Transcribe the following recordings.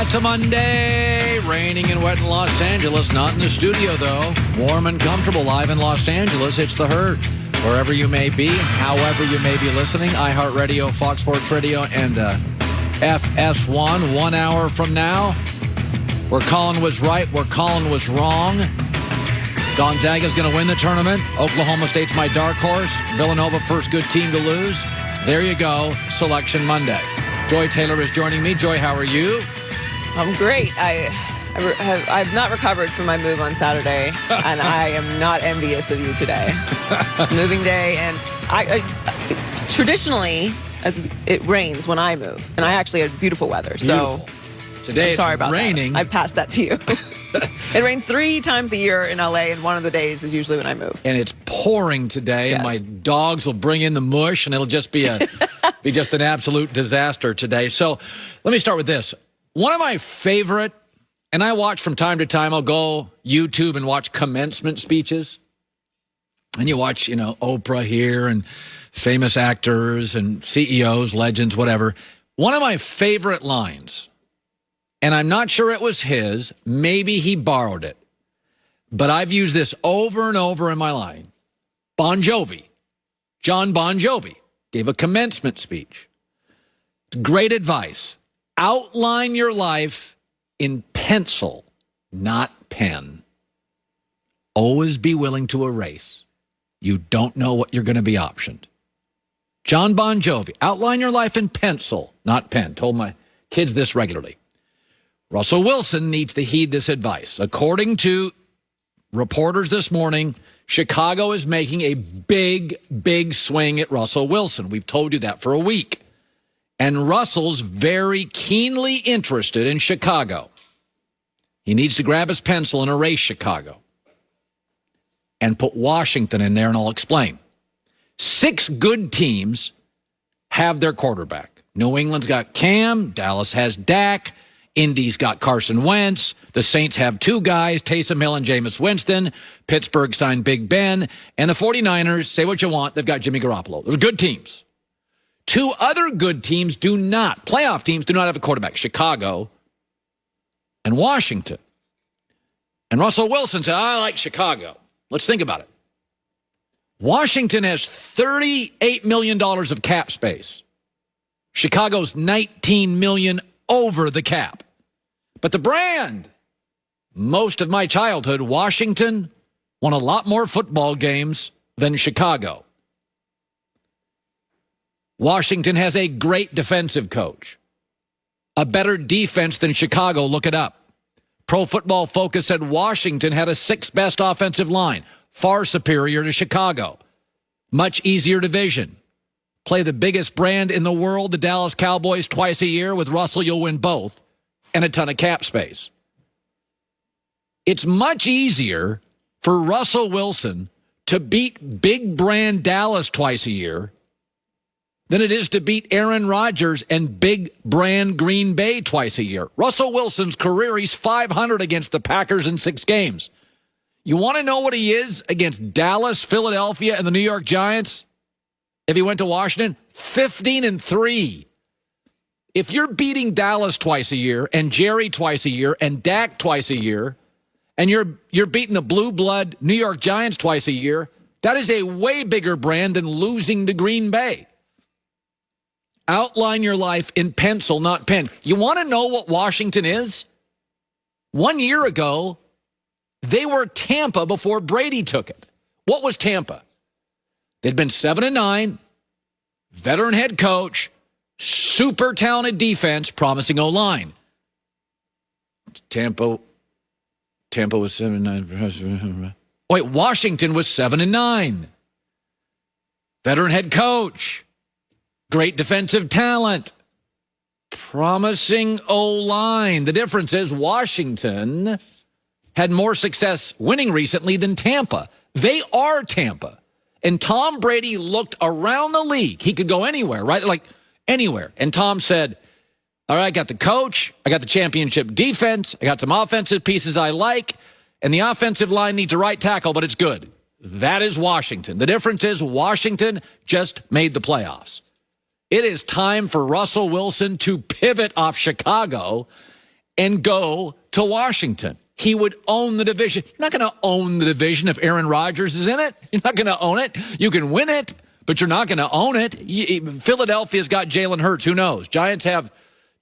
It's a Monday. Raining and wet in Los Angeles. Not in the studio, though. Warm and comfortable live in Los Angeles. It's The Herd. Wherever you may be, however you may be listening, iHeartRadio, Fox Sports Radio, and FS1. 1 hour from now, where Colin was right, where Colin was wrong. Gonzaga's going to win the tournament. Oklahoma State's my dark horse. Villanova, first good team to lose. There you go. Selection Monday. Joy Taylor is joining me. Joy, how are you? I'm great. I've not recovered from my move on Saturday, and I am not envious of you today. It's moving day, and I traditionally, as it rains when I move, and I actually had beautiful weather. So today I'm sorry it's about raining. That. I passed that to you. It rains 3 times a year in LA, and one of the days is usually when I move. And it's pouring today, and my dogs will bring in the mush, and it'll just be be just an absolute disaster today. So let me start with this. One of my favorite, and I watch from time to time, I'll go YouTube and watch commencement speeches. And you watch, Oprah here and famous actors and CEOs, legends, whatever. One of my favorite lines, and I'm not sure it was his, maybe he borrowed it, but I've used this over and over in my life. John Bon Jovi, gave a commencement speech. Great advice. Outline your life in pencil, not pen. Always be willing to erase. You don't know what you're going to be optioned. John Bon Jovi, outline your life in pencil, not pen. Told my kids this regularly. Russell Wilson needs to heed this advice. According to reporters this morning, Chicago is making a big swing at Russell Wilson. We've told you that for a week. And Russell's very keenly interested in Chicago. He needs to grab his pencil and erase Chicago. And put Washington in there, and I'll explain. 6 good teams have their quarterback. New England's got Cam. Dallas has Dak. Indy's got Carson Wentz. The Saints have 2 guys, Taysom Hill and Jameis Winston. Pittsburgh signed Big Ben. And the 49ers, say what you want, they've got Jimmy Garoppolo. Those are good teams. 2 other good teams do not. Playoff teams do not have a quarterback. Chicago and Washington. And Russell Wilson said, I like Chicago. Let's think about it. Washington has $38 million of cap space. Chicago's $19 million over the cap. But the brand, most of my childhood, Washington won a lot more football games than Chicago. Washington has a great defensive coach. A better defense than Chicago, look it up. Pro Football Focus said Washington had a 6th best offensive line, far superior to Chicago. Much easier division. Play the biggest brand in the world, the Dallas Cowboys, twice a year. With Russell, you'll win both. And a ton of cap space. It's much easier for Russell Wilson to beat big brand Dallas twice a year than it is to beat Aaron Rodgers and big brand Green Bay twice a year. Russell Wilson's career, he's 500 against the Packers in 6 games. You want to know what he is against Dallas, Philadelphia, and the New York Giants? If he went to Washington, 15-3. If you're beating Dallas twice a year, and Jerry twice a year, and Dak twice a year, and you're beating the blue blood New York Giants twice a year, that is a way bigger brand than losing to Green Bay. Outline your life in pencil, not pen. You want to know what Washington is? 1 year ago, they were Tampa before Brady took it. What was Tampa? They'd been 7-9, veteran head coach, super talented defense, promising O-line. Tampa was 7-9. Wait, Washington was 7-9. Veteran head coach. Great defensive talent. Promising O-line. The difference is Washington had more success winning recently than Tampa. They are Tampa. And Tom Brady looked around the league. He could go anywhere, right? Like anywhere. And Tom said, all right, I got the coach. I got the championship defense. I got some offensive pieces I like. And the offensive line needs a right tackle, but it's good. That is Washington. The difference is Washington just made the playoffs. It is time for Russell Wilson to pivot off Chicago and go to Washington. He would own the division. You're not going to own the division if Aaron Rodgers is in it. You're not going to own it. You can win it, but you're not going to own it. Philadelphia's got Jalen Hurts. Who knows? Giants have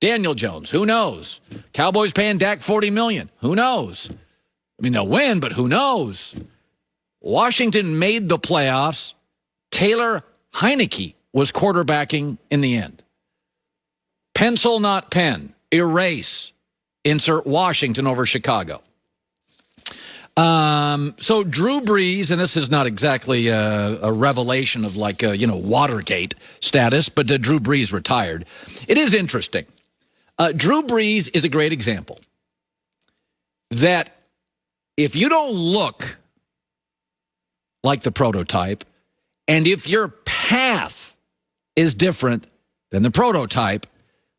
Daniel Jones. Who knows? Cowboys paying Dak $40 million. Who knows? I mean, they'll win, but who knows? Washington made the playoffs. Taylor Heineke was quarterbacking in the end. Pencil, not pen. Erase. Insert Washington over Chicago. So Drew Brees, and this is not exactly a revelation of like, Watergate status, but Drew Brees retired. It is interesting. Drew Brees is a great example that if you don't look like the prototype, and if your path is different than the prototype,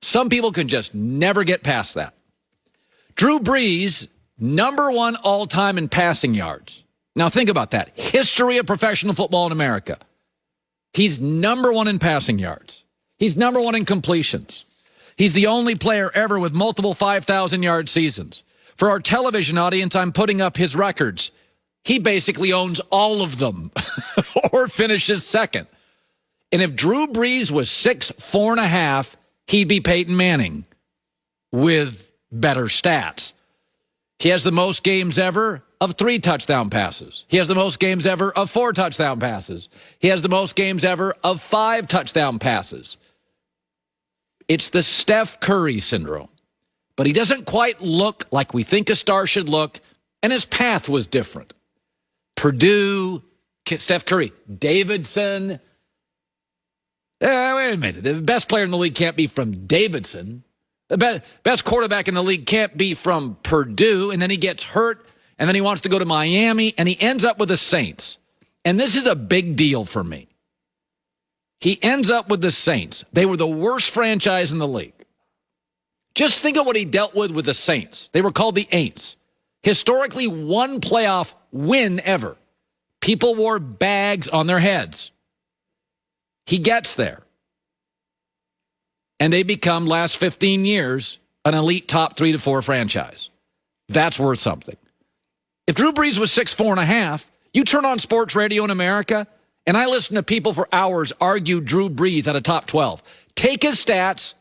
some people can just never get past that. Drew Brees, number one all-time in passing yards. Now think about that. History of professional football in America. He's number one in passing yards. He's number one in completions. He's the only player ever with multiple 5,000-yard seasons. For our television audience, I'm putting up his records. He basically owns all of them or finishes second. And if Drew Brees was 6'4.5", he'd be Peyton Manning with better stats. He has the most games ever of 3 touchdown passes. He has the most games ever of 4 touchdown passes. He has the most games ever of 5 touchdown passes. It's the Steph Curry syndrome. But he doesn't quite look like we think a star should look, and his path was different. Purdue, Steph Curry, Davidson. Wait a minute. The best player in the league can't be from Davidson. The best quarterback in the league can't be from Purdue, and then he gets hurt, and then he wants to go to Miami, and he ends up with the Saints. And this is a big deal for me. He ends up with the Saints. They were the worst franchise in the league. Just think of what he dealt with the Saints. They were called the Aints. Historically, one playoff win ever. People wore bags on their heads. He gets there. And they become, last 15 years, an elite top 3 to 4 franchise. That's worth something. If Drew Brees was 6'4.5", you turn on sports radio in America, and I listen to people for hours argue Drew Brees at a top 12. Take his stats,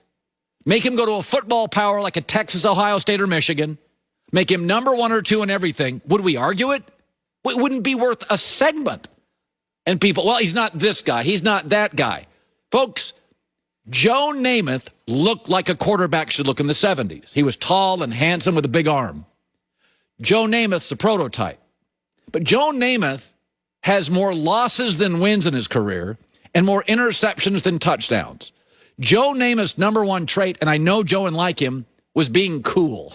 make him go to a football power like a Texas, Ohio State, or Michigan, make him number 1 or 2 in everything. Would we argue it? It wouldn't be worth a segment. And people, well, he's not this guy. He's not that guy. Folks, Joe Namath looked like a quarterback should look in the 70s. He was tall and handsome with a big arm. Joe Namath's the prototype. But Joe Namath has more losses than wins in his career and more interceptions than touchdowns. Joe Namath's number one trait, and I know Joe and like him, was being cool.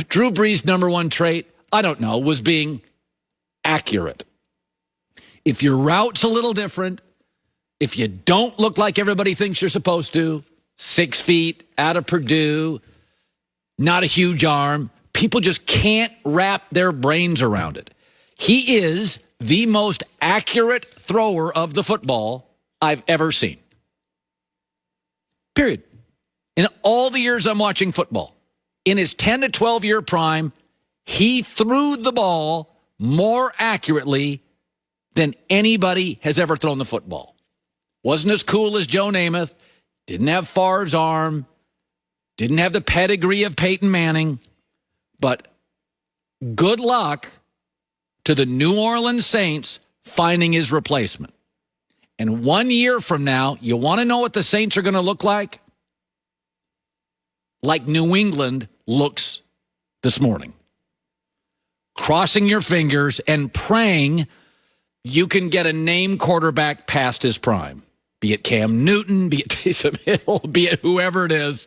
Drew Brees' number one trait, I don't know, was being accurate. If your route's a little different, if you don't look like everybody thinks you're supposed to, 6 feet, out of Purdue, not a huge arm, people just can't wrap their brains around it. He is the most accurate thrower of the football I've ever seen. Period. In all the years I'm watching football, in his 10 to 12-year prime, he threw the ball more accurately than anybody has ever thrown the football. Wasn't as cool as Joe Namath, didn't have Favre's arm, didn't have the pedigree of Peyton Manning, but good luck to the New Orleans Saints finding his replacement. And 1 year from now, you want to know what the Saints are going to look like? Like New England looks this morning. Crossing your fingers and praying you can get a name quarterback past his prime. Be it Cam Newton, be it Taysom Hill, be it whoever it is.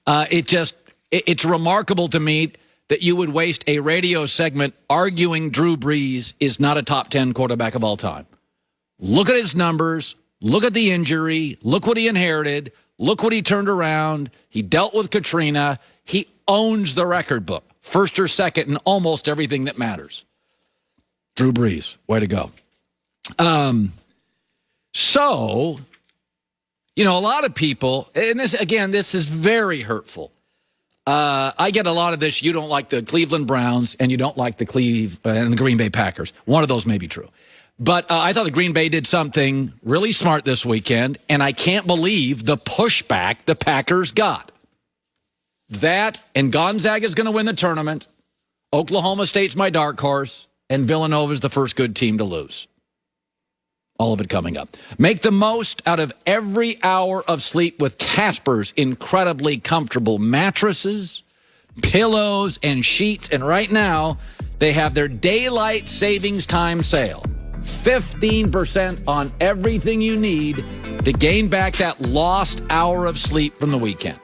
It's remarkable to me that you would waste a radio segment arguing Drew Brees is not a top 10 quarterback of all time. Look at his numbers. Look at the injury. Look what he inherited. Look what he turned around. He dealt with Katrina. He owns the record book, first or second in almost everything that matters. Drew Brees, way to go. So, a lot of people, and this is very hurtful. I get a lot of this. You don't like the Cleveland Browns and you don't like the and the Green Bay Packers. One of those may be true. But I thought the Green Bay did something really smart this weekend, and I can't believe the pushback the Packers got. That and Gonzaga's going to win the tournament. Oklahoma State's my dark horse, and Villanova's the first good team to lose. All of it coming up. Make the most out of every hour of sleep with Casper's incredibly comfortable mattresses, pillows, and sheets. And right now, they have their daylight savings time sale. 15% on everything you need to gain back that lost hour of sleep from the weekend.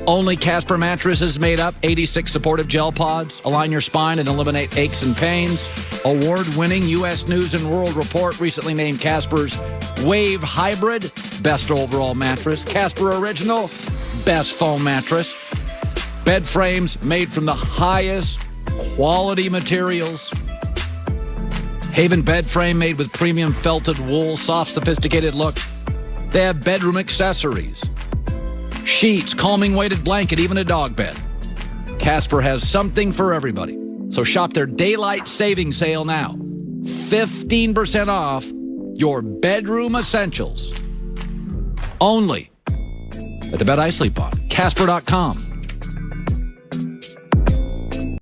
Only Casper mattresses made up, 86 supportive gel pods, align your spine and eliminate aches and pains. Award-winning U.S. News & World Report recently named Casper's Wave Hybrid best overall mattress. Casper Original, best foam mattress. Bed frames made from the highest quality materials. Haven bed frame made with premium felted wool, soft, sophisticated look. They have bedroom accessories. Sheets, calming weighted blanket, even a dog bed. Casper has something for everybody. So shop their daylight saving sale now. 15% off your bedroom essentials. Only at the bed I sleep on. Casper.com.